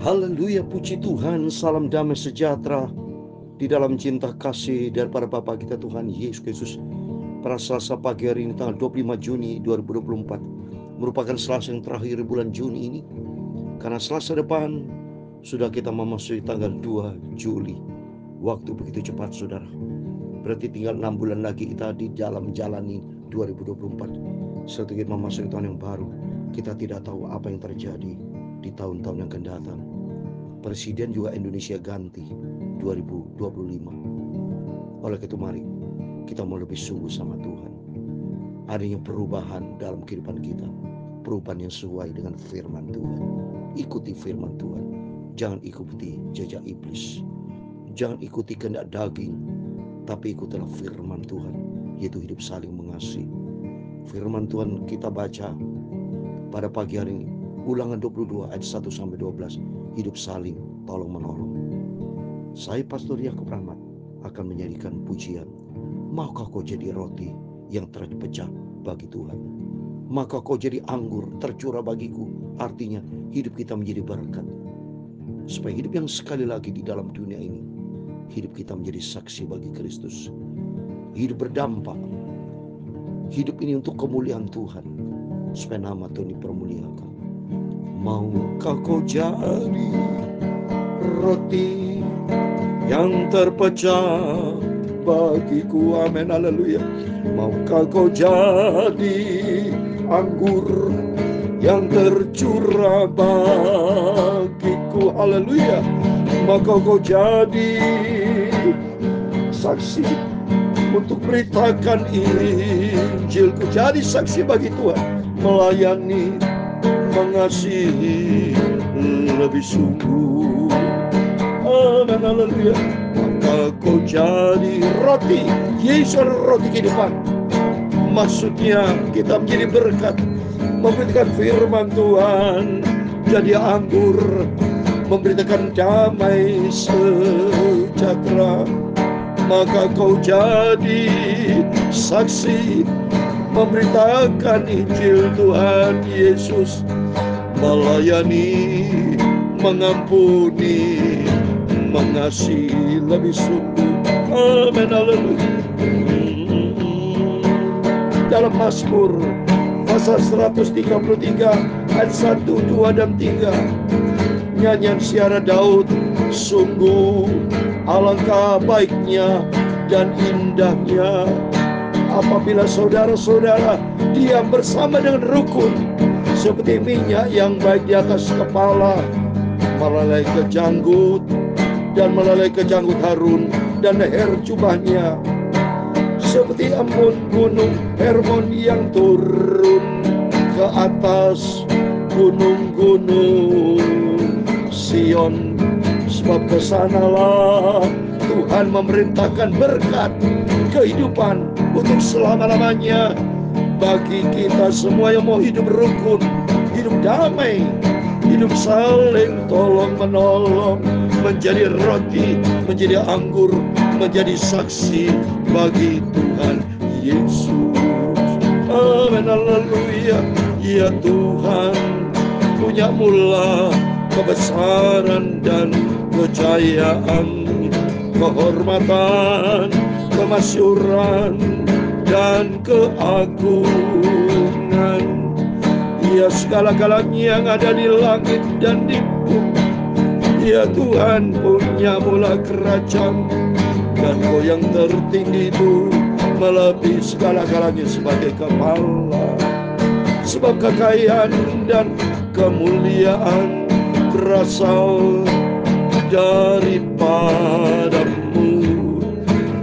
Haleluya, puji Tuhan, salam damai sejahtera di dalam cinta kasih daripada Bapa kita Tuhan Yesus Kristus. Pada Selasa pagi hari ini tanggal 25 Juni 2024 merupakan Selasa yang terakhir bulan Juni ini. Karena Selasa depan sudah kita memasuki tanggal 2 Juli. Waktu begitu cepat saudara. Berarti tinggal 6 bulan lagi kita di dalam jalani 2024. Setelah kita memasuki tahun yang baru, kita tidak tahu apa yang terjadi di tahun-tahun yang akan datang. Presiden juga Indonesia ganti 2025. Oleh itu mari kita mau lebih sungguh sama Tuhan. Adanya perubahan dalam kehidupan kita, perubahan yang sesuai dengan firman Tuhan. Ikuti firman Tuhan, jangan ikuti jejak iblis. Jangan ikuti kehendak daging, tapi ikutilah firman Tuhan, yaitu hidup saling mengasihi. Firman Tuhan kita baca pada pagi hari ini, Ulangan 22 ayat 1-12, hidup saling tolong menolong. Saya Pastor Yakub Rahmat akan menyanyikan pujian, maukah kau jadi roti yang terpecah bagi Tuhan, maka kau jadi anggur tercurah bagiku. Artinya hidup kita menjadi berkat, supaya hidup yang sekali lagi di dalam dunia ini, hidup kita menjadi saksi bagi Kristus. Hidup berdampak, hidup ini untuk kemuliaan Tuhan, supaya nama Tuhan dipermuliakan. Maukah kau jadi roti yang terpecah bagiku, amin, haleluya. Maukah kau jadi anggur yang tercurah bagiku, haleluya. Maka kau jadi saksi untuk beritakan Injilku, jadi saksi bagi Tuhan, melayani, mengasihi lebih sungguh, amin, haleluya. Maka kau jadi roti, Yesus roti kehidupan. Maksudnya kita menjadi berkat, memberitakan firman Tuhan, jadi anggur, memberitakan damai sejahtera. Maka kau jadi saksi, memberitakan Injil Tuhan Yesus, melayani, mengampuni, mengasihi lebih sungguh, amin, haleluya. Dalam Mazmur pasal 133 ayat 1, 2, dan 3, nyanyian siara Daud, sungguh alangkah baiknya dan indahnya apabila saudara-saudara diam bersama dengan rukun, seperti minyak yang baik di atas kepala, melalui kejanggut dan melalui kejanggut Harun dan leher jubahnya, seperti embun gunung Hermon yang turun ke atas gunung-gunung Sion. Sebab kesanalah Tuhan memerintahkan berkat kehidupan untuk selama-lamanya bagi kita semua yang mau hidup rukun, hidup damai, hidup saling tolong menolong, menjadi roti, menjadi anggur, menjadi saksi bagi Tuhan Yesus, amin, haleluya. Ya Tuhan, punya mula kebesaran dan kejayaan, kehormatan, kemasyuran, dan keagungan. Ya segala-galanya yang ada di langit dan di bumi, ya Tuhan punya mula kerajaan, dan Kau yang tertinggi itu melebihi segala-galanya sebagai kepala. Sebab kekayaan dan kemuliaan berasal daripadamu,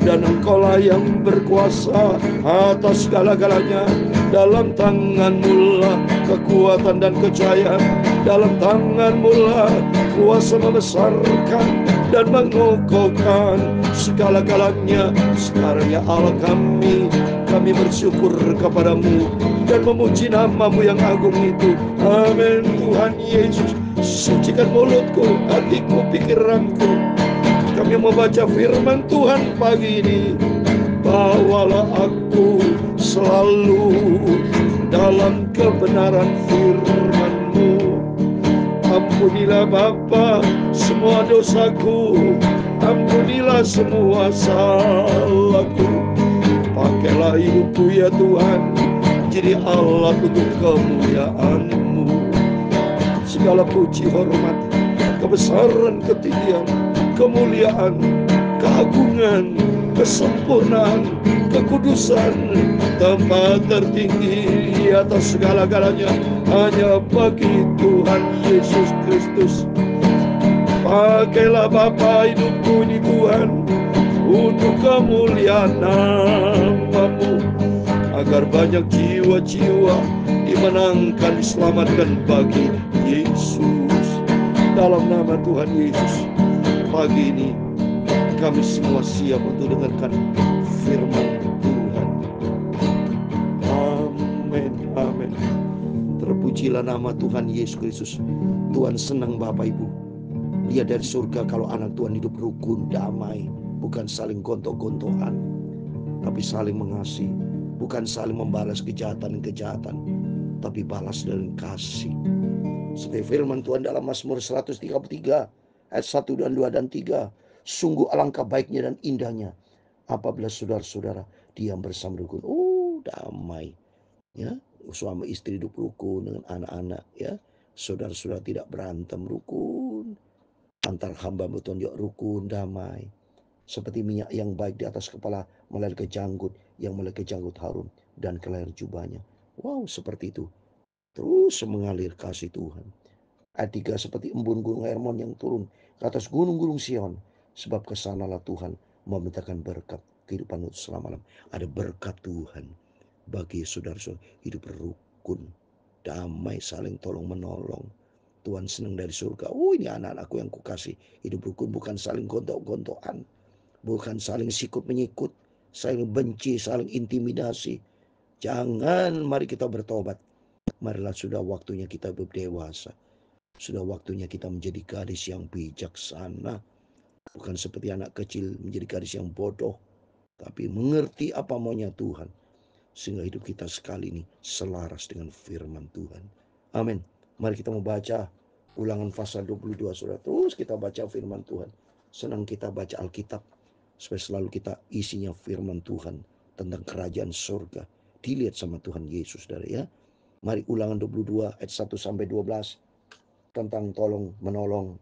dan Engkaulah yang berkuasa atas segala-galanya. Dalam tangan-Mu lah kekuatan dan kejayaan, dalam tangan-Mu lah kuasa membesarkan dan mengokohkan segala-galanya. Sekarang ya Allah kami bersyukur kepadamu dan memuji nama-Mu yang agung itu, amin. Tuhan Yesus, sucikan mulutku, hatiku, pikiranku. Kami membaca firman Tuhan pagi ini. Bawalah aku selalu dalam kebenaran firman-Mu, Ampunilah Bapa semua dosaku, ampunilah semua salahku. Pakailah hidupku ya Tuhan, jadi Allah untuk kemuliaan-Mu. Segala puji, hormat, kebesaran, ketinggian, kemuliaan, keagungan, kesempurnaan, kekudusan, tempat tertinggi di atas segala-galanya hanya bagi Tuhan Yesus Kristus. Pakailah Bapa hidupku ini Tuhan, untuk kemuliaan nama-Mu, agar banyak jiwa-jiwa dimenangkan, diselamatkan bagi Yesus. Dalam nama Tuhan Yesus, pagi ini kami semua siap untuk dengarkan firman Tuhan. Amin, amin. Terpujilah nama Tuhan Yesus Kristus. Tuhan senang Bapak Ibu. Dia dari surga kalau anak Tuhan hidup rukun, damai, bukan saling gontok-gontokan, tapi saling mengasihi, bukan saling membalas kejahatan, tapi balas dengan kasih. Seperti firman Tuhan dalam Mazmur 133 ayat 1 dan 2 dan 3. Sungguh alangkah baiknya dan indahnya apabila saudara-saudara diam bersama rukun. Damai. Ya, suami istri hidup rukun dengan anak-anak, ya. Saudara-saudara tidak berantem, rukun. Antar hamba Tuhan juga rukun, damai. Seperti minyak yang baik di atas kepala meleleh ke janggut, yang meleleh ke janggut Harun dan ke leher jubahnya. Wow, seperti itu. Terus mengalir kasih Tuhan. Ayat 3, seperti embun gunung Hermon yang turun ke atas gunung-gunung Sion, sebab kesanalah Tuhan memintakan berkat kehidupan untuk selama-lamanya. Ada berkat Tuhan bagi saudara-saudara hidup rukun, damai, saling tolong menolong. Tuhan senang dari surga. Ini anak-anakku yang kukasih. Hidup rukun, bukan saling gontok-gontokan, bukan saling sikut menyikut, saling benci, saling intimidasi. Jangan, mari kita bertobat. Marilah sudah waktunya kita berdewasa. Sudah waktunya kita menjadi gadis yang bijaksana. Bukan seperti anak kecil menjadi gadis yang bodoh, tapi mengerti apa maunya Tuhan. Sehingga hidup kita sekali ini selaras dengan firman Tuhan. Amin. Mari kita membaca Ulangan pasal 22, saudara. Terus kita baca firman Tuhan. Senang kita baca Alkitab, supaya selalu kita isinya firman Tuhan tentang kerajaan surga. Dilihat sama Tuhan Yesus, saudara, ya. Mari Ulangan 22 ayat 1 sampai 12 tentang tolong menolong.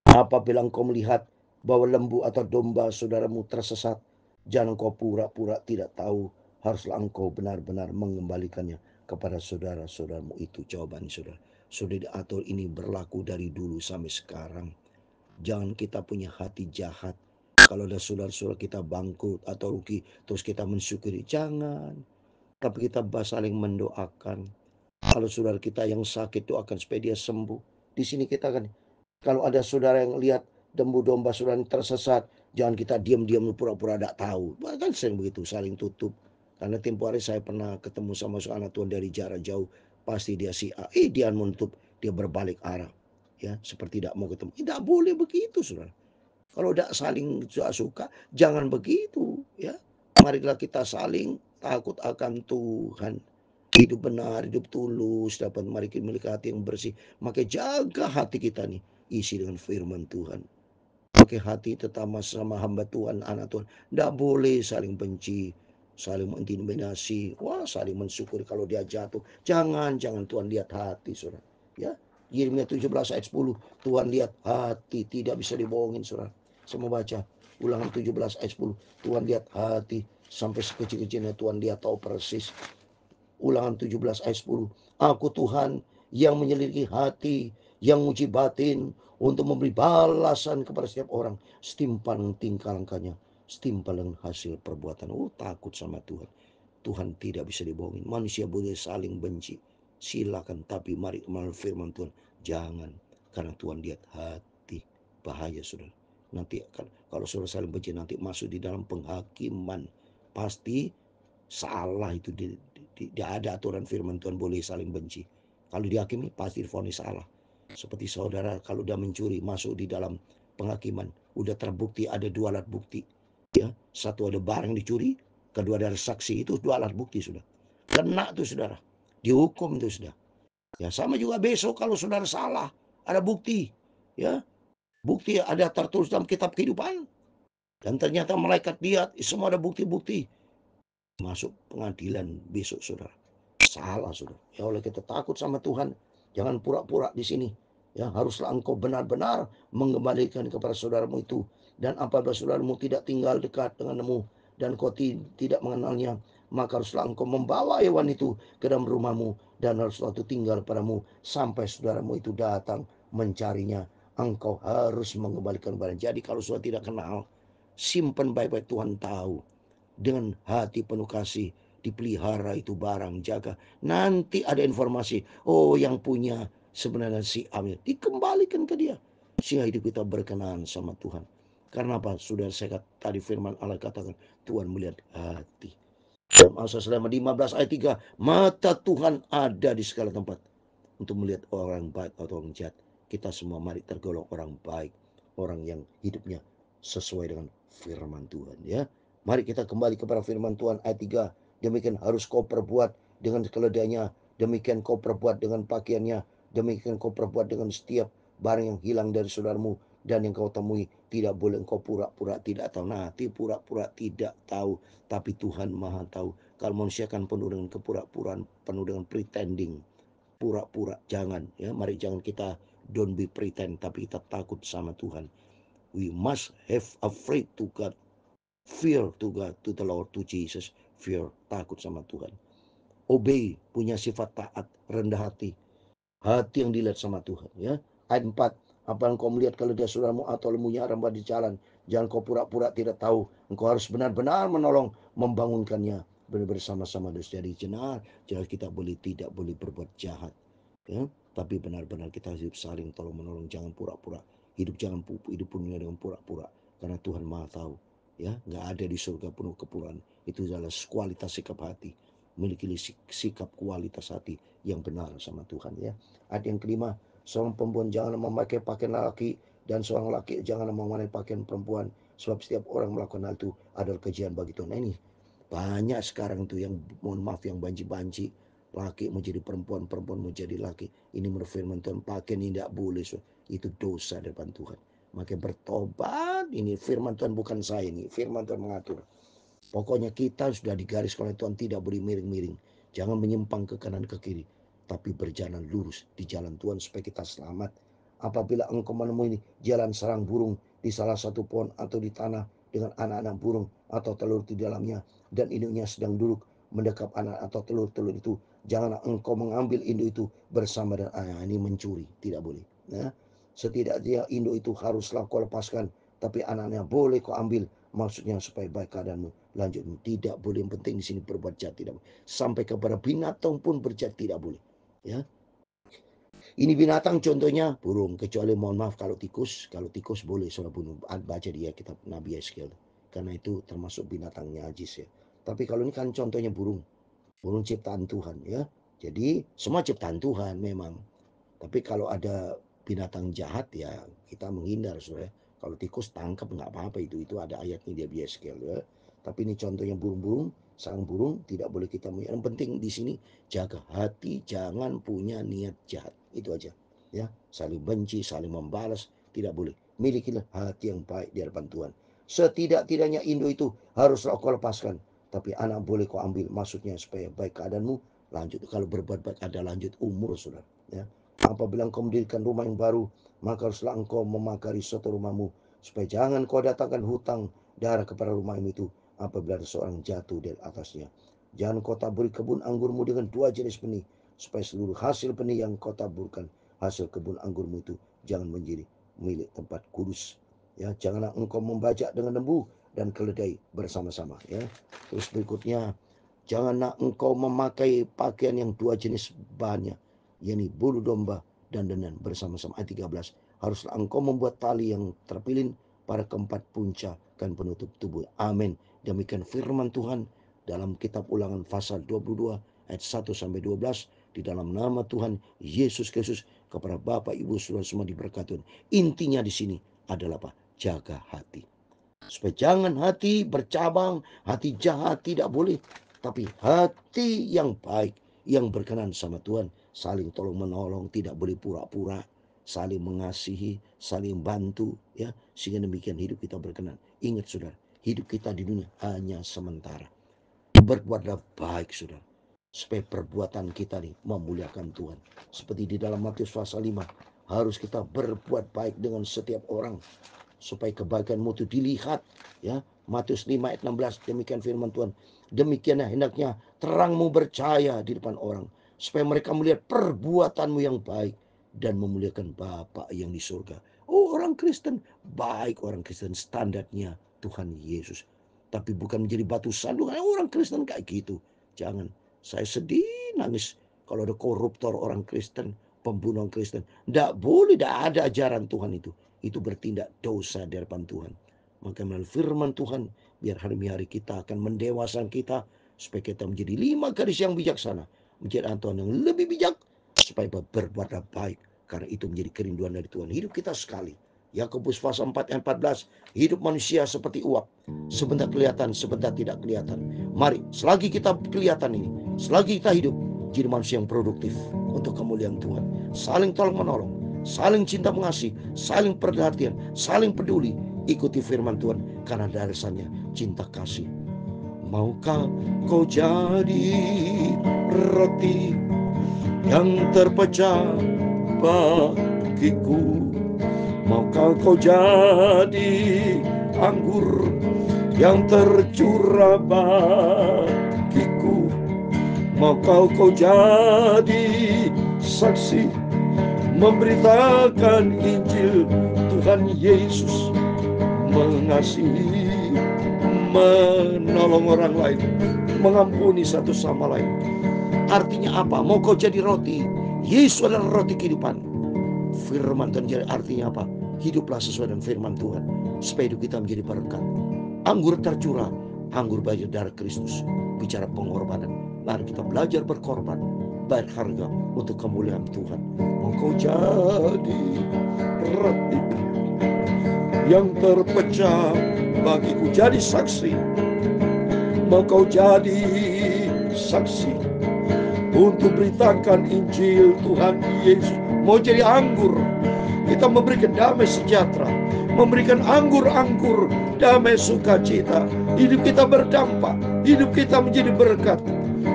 Apabila engkau melihat bahwa lembu atau domba saudaramu tersesat, jangan engkau pura-pura tidak tahu. Haruslah engkau benar-benar mengembalikannya kepada saudara-saudaramu itu. Jawaban saudara, sudah diatur, ini berlaku dari dulu sampai sekarang. Jangan kita punya hati jahat. Kalau ada saudara-saudara kita bangkrut atau rugi, terus kita mensyukuri. Jangan. Tapi kita saling mendoakan. Kalau saudara kita yang sakit, doakan supaya dia sembuh. Di sini kita kan, kalau ada saudara yang lihat lembu domba saudara yang tersesat, jangan kita diam-diam pura-pura tidak tahu. Bahkan sering begitu, saling tutup. Karena tempo hari saya pernah ketemu sama seorang anak Tuhan dari jarak jauh. Pasti dia si A, dia menutup, dia berbalik arah. Ya, seperti tidak mau ketemu. Tidak boleh begitu, saudara. Kalau tidak saling suka, jangan begitu. Ya, marilah kita saling takut akan Tuhan. Hidup benar, hidup tulus, dapat mari kita memiliki hati yang bersih. Maka jaga hati kita nih, isi dengan firman Tuhan. Pakai hati terutama sama hamba Tuhan, anak Tuhan. Tidak boleh saling benci, saling mengintimidasi, saling mensyukuri kalau dia jatuh. Jangan Tuhan lihat hati, saudara. Ya, Yeremia 17 ayat 10, Tuhan lihat hati, tidak bisa dibohongin, saudara. Saya mau baca Ulangan 17 ayat 10, Tuhan lihat hati, sampai sekecil-kecilnya Tuhan lihat, tahu persis. Ulangan 17 ayat 10. Aku Tuhan yang menyelidiki hati, yang menguji batin, untuk memberi balasan kepada setiap orang setimpal tingkah langkahnya, setimpal dengan hasil perbuatan. Takut sama Tuhan. Tuhan tidak bisa dibohongin. Manusia boleh saling benci, silakan, tapi mari melalui firman Tuhan, jangan. Karena Tuhan lihat hati. Bahaya, saudara. Nanti kalau saudara saling benci, nanti masuk di dalam penghakiman. Pasti salah itu. Tidak ada aturan firman Tuhan boleh saling benci. Kalau dihakimi pasti divonis salah. Seperti saudara kalau udah mencuri, masuk di dalam penghakiman, udah terbukti ada dua alat bukti. Ya, satu ada barang dicuri, kedua ada saksi, itu dua alat bukti sudah. Kena tuh saudara, dihukum tuh sudah. Ya sama juga besok kalau saudara salah, ada bukti. Ya, bukti ada tertulis dalam kitab kehidupan. Dan ternyata malaikat lihat, semua ada bukti-bukti. Masuk pengadilan besok saudara. Salah saudara. Ya oleh kita takut sama Tuhan. Jangan pura-pura di sini. Ya haruslah engkau benar-benar mengembalikan kepada saudaramu itu. Dan apabila saudaramu tidak tinggal dekat denganmu dan kau tidak mengenalnya, maka haruslah engkau membawa hewan itu ke dalam rumahmu dan haruslah itu tinggal padamu sampai saudaramu itu datang mencarinya. Engkau harus mengembalikan barang. Jadi kalau sudah tidak kenal, simpan baik-baik. Tuhan tahu. Dengan hati penuh kasih, dipelihara itu barang, jaga. Nanti ada informasi, oh yang punya sebenarnya si Amir, dikembalikan ke dia. Sehingga hidup kita berkenan sama Tuhan. Karena apa? Sudah saya tadi firman Allah katakan, Tuhan melihat hati. Dalam Al-Quran Selama 15 ayat 3, mata Tuhan ada di segala tempat untuk melihat orang baik atau orang jahat. Kita semua mari tergolong orang baik, orang yang hidupnya sesuai dengan firman Tuhan, ya. Mari kita kembali kepada firman Tuhan ayat 3. Demikian harus kau perbuat dengan keledainya, demikian kau perbuat dengan pakaiannya, demikian kau perbuat dengan setiap barang yang hilang dari saudaramu dan yang kau temui. Tidak boleh engkau pura-pura tidak tahu. Nah, pura-pura tidak tahu, tapi Tuhan Maha tahu. Kalau manusia kan penuh dengan kepura-puraan, penuh dengan pretending, pura-pura. Jangan, ya. Mari jangan kita don't be pretend, tapi kita takut sama Tuhan. We must have afraid to God, fear to God, to the Lord, to Jesus. Fear, takut sama Tuhan. Obey, punya sifat taat, rendah hati. Hati yang dilihat sama Tuhan, ya. Ayat 4, apa yang kau melihat kalau dia saudaramu atau lemunya rambat di jalan, jangan kau pura-pura tidak tahu. Engkau harus benar-benar menolong, membangunkannya bersama-sama. Jadi jenar, jangan kita tidak boleh berbuat jahat, ya. Tapi benar-benar kita hidup saling tolong menolong, jangan pura-pura. Jangan hidup punya dengan pura-pura, karena Tuhan Maha tahu, ya. Nggak ada di surga penuh kepuraan. Itu adalah kualitas sikap hati, memiliki sikap kualitas hati yang benar sama Tuhan, ya. Ayat yang kelima, seorang perempuan jangan memakai pakaian laki dan seorang laki jangan memakai pakaian perempuan, sebab setiap orang melakukan hal itu adalah kejian bagi Tuhan. Nah, ini banyak sekarang tuh yang mohon maaf yang banci-banci, laki mau jadi perempuan, perempuan mau jadi laki. Ini menurut firman Tuhan, pakaian ini tidak boleh, itu dosa depan Tuhan. Maka bertobat, ini firman Tuhan bukan saya, ini firman Tuhan mengatur. Pokoknya kita sudah digaris oleh Tuhan, tidak boleh miring-miring. Jangan menyimpang ke kanan ke kiri, tapi berjalan lurus di jalan Tuhan supaya kita selamat. Apabila engkau menemui jalan sarang burung di salah satu pohon atau di tanah dengan anak-anak burung atau telur di dalamnya, dan induknya sedang duduk mendekap anak atau telur-telur itu, janganlah engkau mengambil induk itu bersama dengan anak. Ini mencuri, tidak boleh. Nah, setidaknya induk itu haruslah kau lepaskan, tapi anaknya boleh kau ambil. Maksudnya supaya baik keadaanmu. Lanjut, tidak boleh, yang penting di sini berbuat jahat tidak boleh. Sampai kepada binatang pun berjahat tidak boleh, ya. Ini binatang contohnya burung, kecuali mohon maaf kalau tikus boleh saudara bunuh. Baca dia kitab Nabi Ezekiel, karena itu termasuk binatang najis, ya. Tapi kalau ini kan contohnya burung ciptaan Tuhan, ya. Jadi semua ciptaan Tuhan memang, tapi kalau ada binatang jahat ya kita menghindar, saudara. Kalau tikus tangkap nggak apa-apa, itu ada ayatnya dia biaskel, ya. Tapi ini contohnya burung-burung, sarang burung tidak boleh kita. Yang penting di sini jaga hati, jangan punya niat jahat. Itu aja, ya. Saling benci, saling membalas tidak boleh. Milikilah hati yang baik di hadapan Tuhan. Setidak-tidaknya induk itu haruslah kau lepaskan, tapi anak boleh kau ambil. Maksudnya supaya baik keadaanmu. Lanjut, kalau berbuat baik ada lanjut umur, saudara, ya. Apabila engkau mendirikan rumah yang baru, maka haruslah engkau memagari suatu rumahmu, supaya jangan kau datangkan hutang darah kepada rumah itu apabila ada seorang jatuh dari atasnya. Jangan kau taburi kebun anggurmu dengan dua jenis benih, supaya seluruh hasil benih yang kau taburkan, hasil kebun anggurmu itu jangan menjadi milik tempat kudus. Ya, janganlah engkau membajak dengan lembu dan keledai bersama-sama, ya. Terus berikutnya, janganlah engkau memakai pakaian yang dua jenis bahannya, yakni bulu domba dan denan bersama-sama. Ayat 13, haruslah engkau membuat tali yang terpilin pada keempat puncak dan penutup tubuh. Amin. Demikian firman Tuhan dalam kitab Ulangan pasal 22 ayat 1 sampai 12. Di dalam nama Tuhan Yesus Kristus, kepada Bapak Ibu Saudara semua diberkati. Intinya di sini adalah apa? Jaga hati. Supaya jangan hati bercabang, hati jahat tidak boleh, tapi hati yang baik, yang berkenan sama Tuhan, saling tolong menolong, tidak boleh pura-pura, saling mengasihi, saling bantu, ya, sehingga demikian hidup kita berkenan. Ingat saudara, hidup kita di dunia hanya sementara. Berbuatlah baik saudara, supaya perbuatan kita nih memuliakan Tuhan. Seperti di dalam Matius pasal 5, harus kita berbuat baik dengan setiap orang, supaya kebaikanmu itu dilihat, ya. Matius 5 ayat 16, demikian firman Tuhan. Demikianlah hendaknya terangmu bercahaya di depan orang, supaya mereka melihat perbuatanmu yang baik dan memuliakan Bapa yang di surga. Oh, orang Kristen baik, orang Kristen standarnya Tuhan Yesus, tapi bukan menjadi batu sandungan. Orang Kristen kayak gitu, jangan. Saya sedih nangis kalau ada koruptor orang Kristen, pembunuh orang Kristen. Tidak boleh, tidak ada ajaran Tuhan itu bertindak dosa di hadapan Tuhan. Maka melalui firman Tuhan, biar hari-hari kita akan mendewasakan kita, supaya kita menjadi 5 gadis yang bijaksana, menjadi anak Tuhan yang lebih bijak, supaya berbuat baik, karena itu menjadi kerinduan dari Tuhan. Hidup kita sekali. Yakobus pasal 4 ayat 14, hidup manusia seperti uap, sebentar kelihatan, sebentar tidak kelihatan. Mari, selagi kita kelihatan ini, selagi kita hidup, jadi manusia yang produktif untuk kemuliaan Tuhan. Saling tolong menolong, saling cinta mengasihi, saling perhatian, saling peduli. Ikuti firman Tuhan, karena dasarnya cinta kasih. Maukah kau jadi roti yang terpecah bagiku? Maukah kau jadi anggur yang tercurah bagiku? Maukah kau jadi saksi memberitakan Injil Tuhan Yesus, mengasihi, menolong orang lain, mengampuni satu sama lain? Artinya apa? Mau kau jadi roti? Yesus adalah roti kehidupan. Firman Tuhan jadi artinya apa? Hiduplah sesuai dengan firman Tuhan, supaya hidup kita menjadi berkat. Anggur tercurah, anggur bayar darah Kristus, bicara pengorbanan. Mari kita belajar berkorban, bayar harga untuk kemuliaan Tuhan. Mau kau jadi roti yang terpecah bagiku, jadi saksi. Mau kau jadi saksi untuk beritakan Injil Tuhan Yesus. Mau jadi anggur, kita memberikan damai sejahtera, memberikan anggur-anggur damai sukacita. Hidup kita berdampak, hidup kita menjadi berkat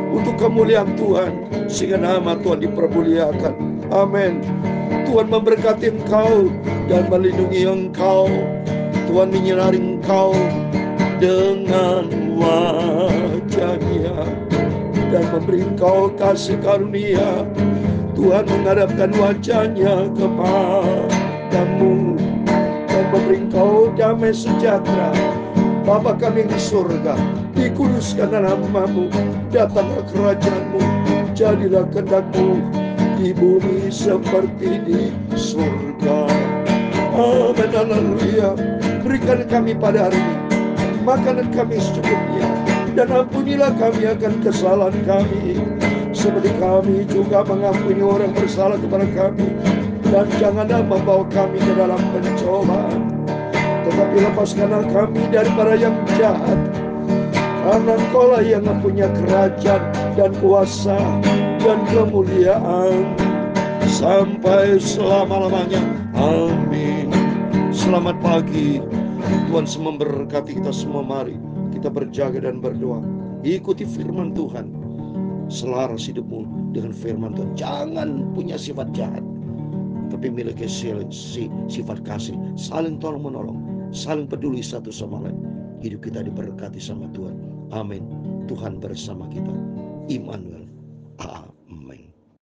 untuk kemuliaan Tuhan, sehingga nama Tuhan dipermuliakan. Amin. Tuhan memberkati engkau dan melindungi engkau. Tuhan menyinari engkau dengan wajah-Nya dan memberi engkau kasih karunia. Tuhan menghadapkan wajah-Nya kepadamu dan memberi engkau damai sejahtera. Bapa kami yang di surga, dikuduskanlah namamu, datanglah kerajaan-Mu, jadilah kehendak-Mu di bumi seperti di surga. Amin, haleluya. Berikan kami pada hari ini makanan kami secukupnya, dan ampunilah kami akan kesalahan kami, seperti kami juga mengampuni orang bersalah kepada kami. Dan janganlah membawa kami ke dalam pencobaan, tetapi lepaskanlah kami daripada yang jahat, karena Engkaulah yang mempunyai kerajaan dan kuasa dan kemuliaan sampai selama-lamanya. Amin. Selamat pagi. Tuhan semua memberkati kita semua. Mari kita berjaga dan berdoa. Ikuti firman Tuhan, selaras hidupmu dengan firman Tuhan. Jangan punya sifat jahat, tapi miliki sifat kasih, saling tolong menolong, saling peduli satu sama lain. Hidup kita diberkati sama Tuhan. Amin. Tuhan bersama kita. Immanuel.